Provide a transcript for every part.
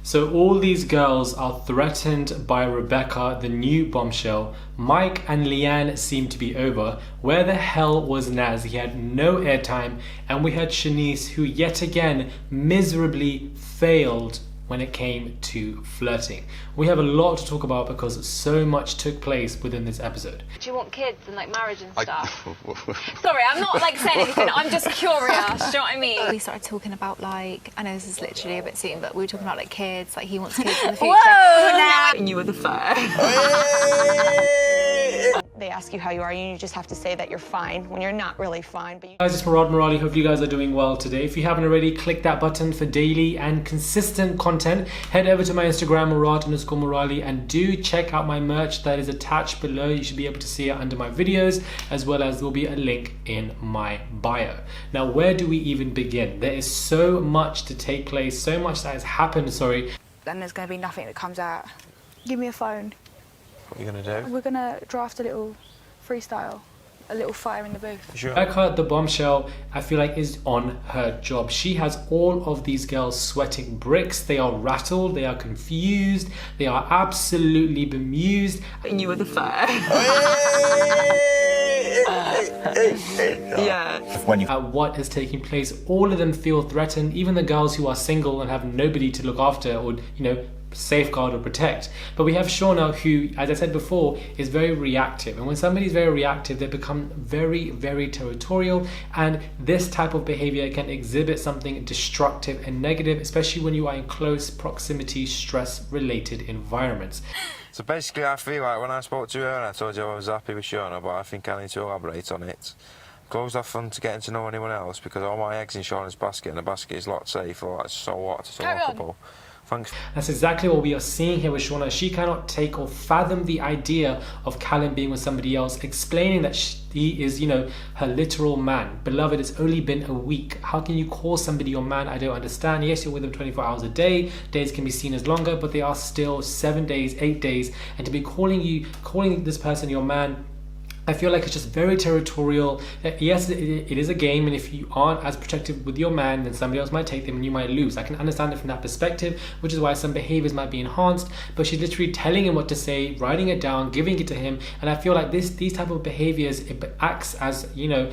So all these girls are threatened by Rebecca, the new bombshell. Mike and Leanne seem to be over. Where the hell was Naz? He had no airtime. And we had Siannise, who yet again miserably failed when it came to flirting. We have a lot to talk about because so much took place within this episode. Do you want kids and like marriage and stuff? Sorry, I'm not like saying anything, I'm just curious, do you know what I mean? We started talking about like, I know this is literally a bit soon, but we were talking about like kids, like he wants kids in the future. Whoa! And you were the first. They ask you how you are, and you just have to say that you're fine when you're not really fine. But Guys, it's Murad Murali. Hope you guys are doing well today. If you haven't already, click that button for daily and consistent content. Head over to my Instagram, Murad_Murali, and do check out my merch that is attached below. You should be able to see it under my videos, as well as there will be a link in my bio. Now, where do we even begin? There is so much to take place, so much that has happened, Then there's going to be nothing that comes out. Give me a phone. What are you going to do? We're going to draft a little freestyle, a little fire in the booth. Sure. Rebecca, the bombshell, I feel like is on her job. She has all of these girls sweating bricks. They are rattled, they are confused, they are absolutely bemused. And you were the first. Yeah. At what is taking place, all of them feel threatened. Even the girls who are single and have nobody to look after or, safeguard or protect. But we have Shauna, who, as I said before, is very reactive. And when somebody's very reactive, they become very, very territorial. And this type of behavior can exhibit something destructive and negative, especially when you are in close proximity, stress-related environments. So basically, I feel like when I spoke to her and I told you I was happy with Shauna, but I think I need to elaborate on it. Closed off fun to getting to know anyone else because all my eggs in Shauna's basket, and the basket is locked safe, or that's so what, it's so lockable. Thanks. That's exactly what we are seeing here with Shauna. She cannot take or fathom the idea of Callum being with somebody else, explaining that he is, her literal man. Beloved, it's only been a week. How can you call somebody your man? I don't understand. Yes, you're with them 24 hours a day. Days can be seen as longer, but they are still 7 days, 8 days. And to be calling this person your man, I feel like it's just very territorial. Yes, it is a game, and if you aren't as protective with your man, then somebody else might take them and you might lose. I can understand it from that perspective, which is why some behaviors might be enhanced, but she's literally telling him what to say, writing it down, giving it to him, and I feel like these type of behaviors, it acts as, a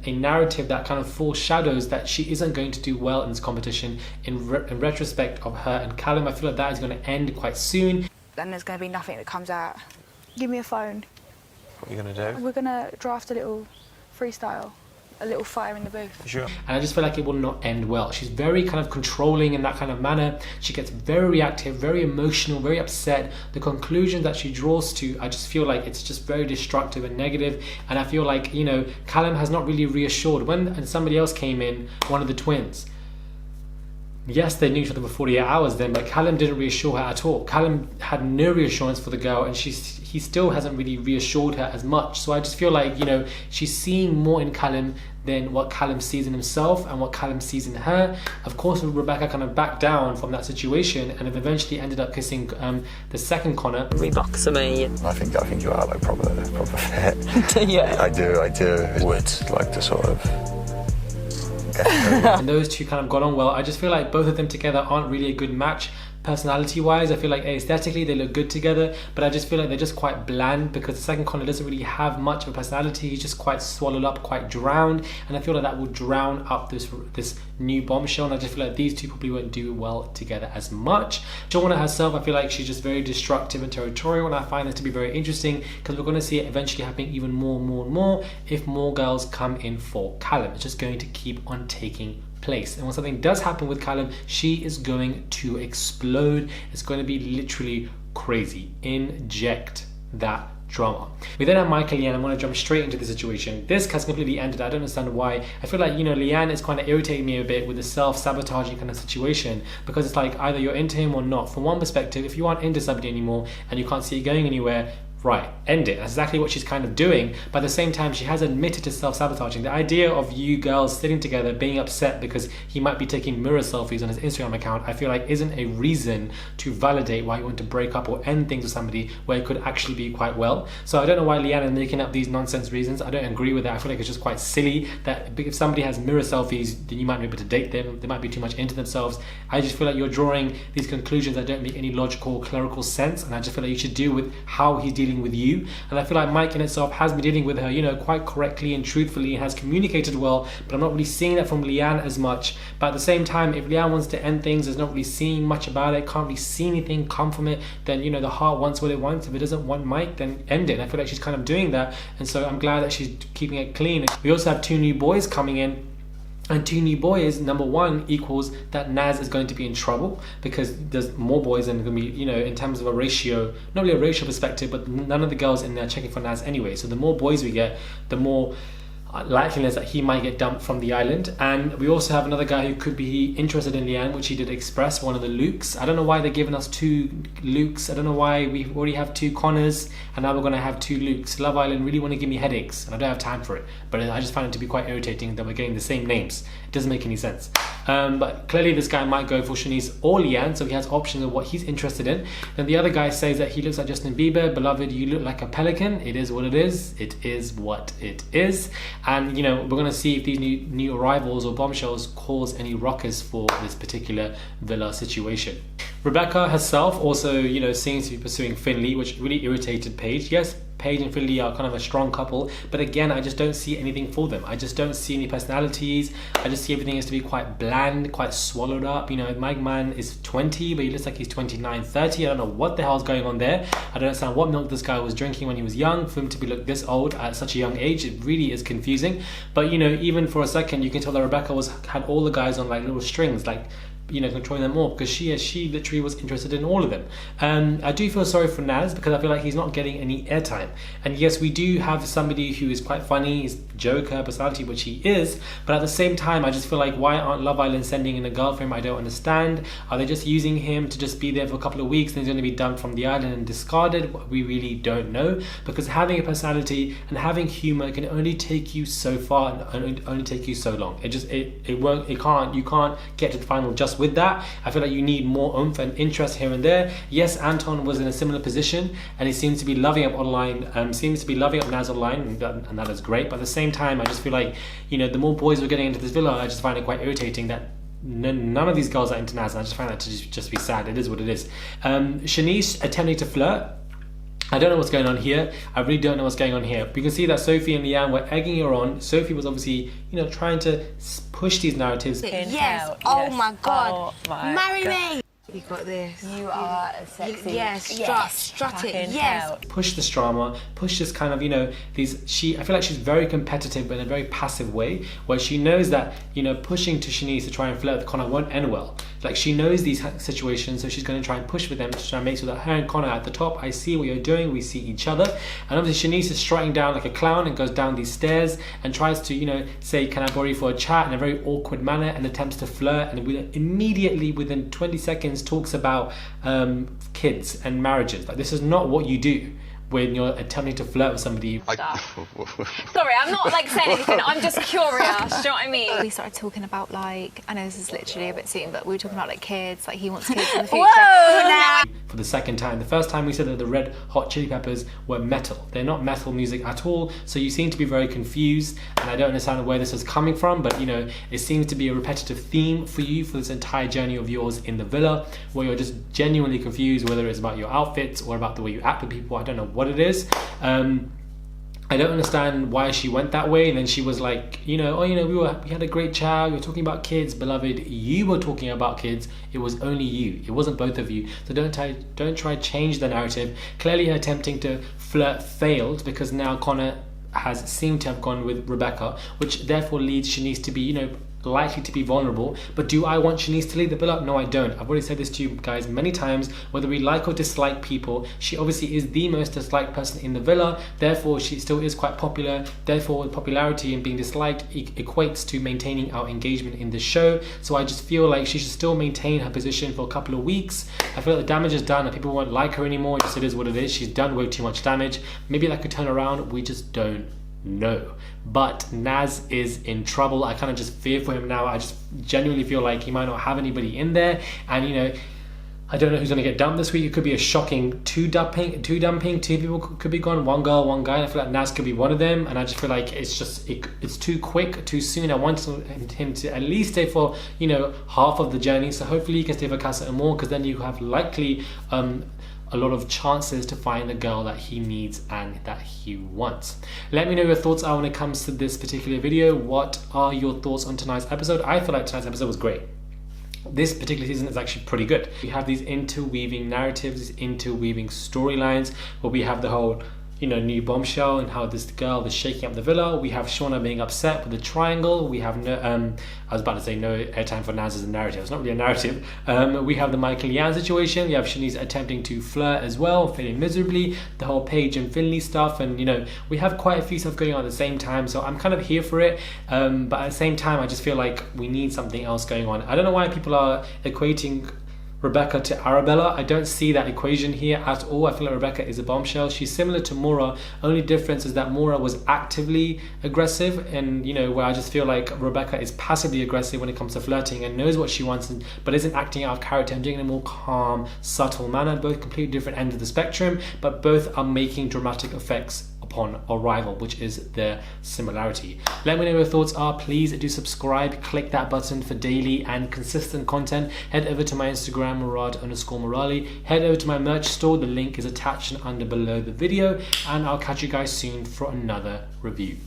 narrative that kind of foreshadows that she isn't going to do well in this competition in retrospect of her and Callum. I feel like that is going to end quite soon. Then there's going to be nothing that comes out. Give me a phone. What are you going to do? We're going to draft a little freestyle, a little fire in the booth. Sure. And I just feel like it will not end well. She's very kind of controlling in that kind of manner. She gets very reactive, very emotional, very upset. The conclusion that she draws to, I just feel like it's just very destructive and negative. And I feel like, Callum has not really reassured. When somebody else came in, one of the twins, yes, they knew each other for 48 hours then, but Callum didn't reassure her at all. Callum had no reassurance for the girl, and he still hasn't really reassured her as much. So I just feel like, she's seeing more in Callum than what Callum sees in himself and what Callum sees in her. Of course, Rebecca kind of backed down from that situation and have eventually ended up kissing the second Connor. Rebox me. I think you are like proper fit. Yeah. I do. Would like to sort of. And those two kind of got on well. I just feel like both of them together aren't really a good match personality wise. I feel like aesthetically they look good together, but I just feel like they're just quite bland because the second Connor doesn't really have much of a personality. He's just quite swallowed up, quite drowned, and I feel like that will drown up this new bombshell, and I just feel like these two probably won't do well together as much. Shauna herself, I feel like she's just very destructive and territorial, and I find this to be very interesting because we're going to see it eventually happening even more if more girls come in for Callum. It's just going to keep on taking place, and when something does happen with Callum, she is going to explode. It's going to be literally crazy. Inject that drama. We then have Michael and Leanne. I'm going to jump straight into the situation. This has completely ended. I don't understand why. I feel like, Leanne is kind of irritating me a bit with the self-sabotaging kind of situation, because it's like either you're into him or not. From one perspective, if you aren't into somebody anymore and you can't see it going anywhere, right, end it. That's exactly what she's kind of doing. But at the same time, she has admitted to self-sabotaging. The idea of you girls sitting together being upset because he might be taking mirror selfies on his Instagram account, I feel like isn't a reason to validate why you want to break up or end things with somebody where it could actually be quite well. So I don't know why Leanne is making up these nonsense reasons. I don't agree with that. I feel like it's just quite silly that if somebody has mirror selfies, then you might be able to date them. They might be too much into themselves. I just feel like you're drawing these conclusions that don't make any logical or clerical sense, and I just feel like you should deal with how he's dealing with you. And I feel like Mike in itself has been dealing with her, you know, quite correctly and truthfully, and has communicated well, but I'm not really seeing that from Leanne as much. But at the same time, if Leanne wants to end things, there's not really seeing much about it, can't really see anything come from it, then, you know, the heart wants what it wants. If it doesn't want Mike, then end it. And I feel like she's kind of doing that, and so I'm glad that she's keeping it clean. We also have 2 new boys coming in. And 2 new boys, number 1 equals that Naz is going to be in trouble because there's more boys and going to be, you know, in terms of a ratio, not really a ratio perspective, but none of the girls in there are checking for Naz anyway. So the more boys we get, the more likeliness that he might get dumped from the island. And we also have another guy who could be interested in Leanne, which he did express, one of the Lukes. I don't know why they're giving us 2 Lukes. I don't know why we already have 2 Connors and now we're going to have 2 Lukes. Love Island really want to give me headaches and I don't have time for it, but I just find it to be quite irritating that we're getting the same names. It doesn't make any sense. But clearly this guy might go for Siannise or Leanne, so he has options of what he's interested in. Then the other guy says that he looks like Justin Bieber. Beloved, you look like a pelican. It is what it is. It is what it is. And, you know, we're going to see if these new arrivals or bombshells cause any ruckus for this particular villa situation. Rebecca herself also, you know, seems to be pursuing Finley, which really irritated Paige. Yes, Paige and Finley are kind of a strong couple, but again, I just don't see anything for them. I just don't see any personalities. I just see everything as to be quite bland, quite swallowed up. You know, my man is 20, but he looks like he's 29, 30. I don't know what the hell's going on there. I don't understand what milk this guy was drinking when he was young for him to be look this old at such a young age. It really is confusing. But, you know, even for a second, you can tell that Rebecca had all the guys on like little strings, like, you know, controlling them all, because she literally was interested in all of them. I do feel sorry for Naz because I feel like he's not getting any airtime. And yes, we do have somebody who is quite funny, he's Joker personality, which he is, but at the same time, I just feel like, why aren't Love Island sending in a girl for him? I don't understand. Are they just using him to just be there for a couple of weeks and he's going to be dumped from the island and discarded? We really don't know, because having a personality and having humor can only take you so far and only take you so long. You can't get to the final just with that. I feel like you need more oomph and interest here and there. Yes, Anton was in a similar position and he seems to be loving up online, seems to be loving up Naz online, and that is great. But at the same time, I just feel like, you know, the more boys we're getting into this villa, I just find it quite irritating that none of these girls are into Naz, and I just find that to just be sad. It is what it is. Siannise attempting to flirt. I don't know what's going on here. I really don't know what's going on here. We can see that Sophie and Leanne were egging her on. Sophie was obviously, you know, trying to push these narratives. Yes. Oh my God. Oh my Marry God. me. You got this. You are a sexy. Yes, strut it. Yes. Push this drama, push this kind of, you know, I feel like she's very competitive but in a very passive way, where she knows that, you know, pushing to Siannise to try and flirt with Connor won't end well. Like, she knows these situations, so she's going to try and push with them to try and make sure that her and Connor are at the top. I see what you're doing, we see each other. And obviously Siannise is strutting down like a clown and goes down these stairs and tries to, you know, say, can I borrow you for a chat, in a very awkward manner, and attempts to flirt, and immediately within 20 seconds talks about kids and marriages. Like, this is not what you do when you're attempting to flirt with somebody. Sorry, I'm not like saying anything. I'm just curious. Do you know what I mean? We started talking about, like, I know this is literally a bit soon, but we were talking about like kids, like he wants kids in the future. Whoa! For the second time. The first time we said that the Red Hot Chili Peppers were metal. They're not metal music at all, so you seem to be very confused, and I don't understand where this is coming from, but, you know, it seems to be a repetitive theme for you for this entire journey of yours in the villa, where you're just genuinely confused, whether it's about your outfits or about the way you act with people. I don't know what it is. I don't understand why she went that way. And then she was like, you know, oh, you know, we had a great chat, we were talking about kids. Beloved, you were talking about kids. It was only you. It wasn't both of you. So don't try to change the narrative. Clearly her attempting to flirt failed, because now Connor has seemed to have gone with Rebecca, which therefore leads Siannise to be, you know, likely to be vulnerable. But do I want Siannise to leave the villa? No, I don't. I've already said this to you guys many times. Whether we like or dislike people, she obviously is the most disliked person in the villa. Therefore, she still is quite popular. Therefore, popularity and being disliked equates to maintaining our engagement in the show. So I just feel like she should still maintain her position for a couple of weeks. I feel like the damage is done and people won't like her anymore. Just it is what it is. She's done way too much damage. Maybe that could turn around. We just don't know. But Naz is in trouble. I kind of just fear for him now. I just genuinely feel like he might not have anybody in there, and you know, I don't know who's going to get dumped this week. It could be a shocking two dumping. Two people could be gone, one girl, one guy. I feel like Naz could be one of them, and I just feel like it's too quick, too soon. I want him to at least stay for, you know, half of the journey. So hopefully he can stay for Casa Amor, because then you have likely a lot of chances to find the girl that he needs and that he wants. Let me know your thoughts are when it comes to this particular video. What are your thoughts on tonight's episode? I feel like tonight's episode was great. This particular season is actually pretty good. We have these interweaving narratives, these interweaving storylines, where we have the whole, you know, new bombshell and how this girl is shaking up the villa. We have Shauna being upset with the triangle. We have no, I was about to say no airtime for Naz as a narrative. It's not really a narrative. We have the Michael Leanne situation. We have Siannise attempting to flirt as well, failing miserably. The whole Paige and Finley stuff, and you know, we have quite a few stuff going on at the same time. So I'm kind of here for it, but at the same time, I just feel like we need something else going on. I don't know why people are equating Rebecca to Arabella. I don't see that equation here at all. I feel like Rebecca is a bombshell. She's similar to Maura. Only difference is that Maura was actively aggressive, and you know, where I just feel like Rebecca is passively aggressive when it comes to flirting and knows what she wants, but isn't acting out of character and doing it in a more calm, subtle manner. Both completely different ends of the spectrum, but both are making dramatic effects upon arrival, which is their similarity. Let me know your thoughts are. Please do subscribe, click that button for daily and consistent content. Head over to my Instagram, Murad_Morali. Head over to my merch store, the link is attached and under below the video, and I'll catch you guys soon for another review.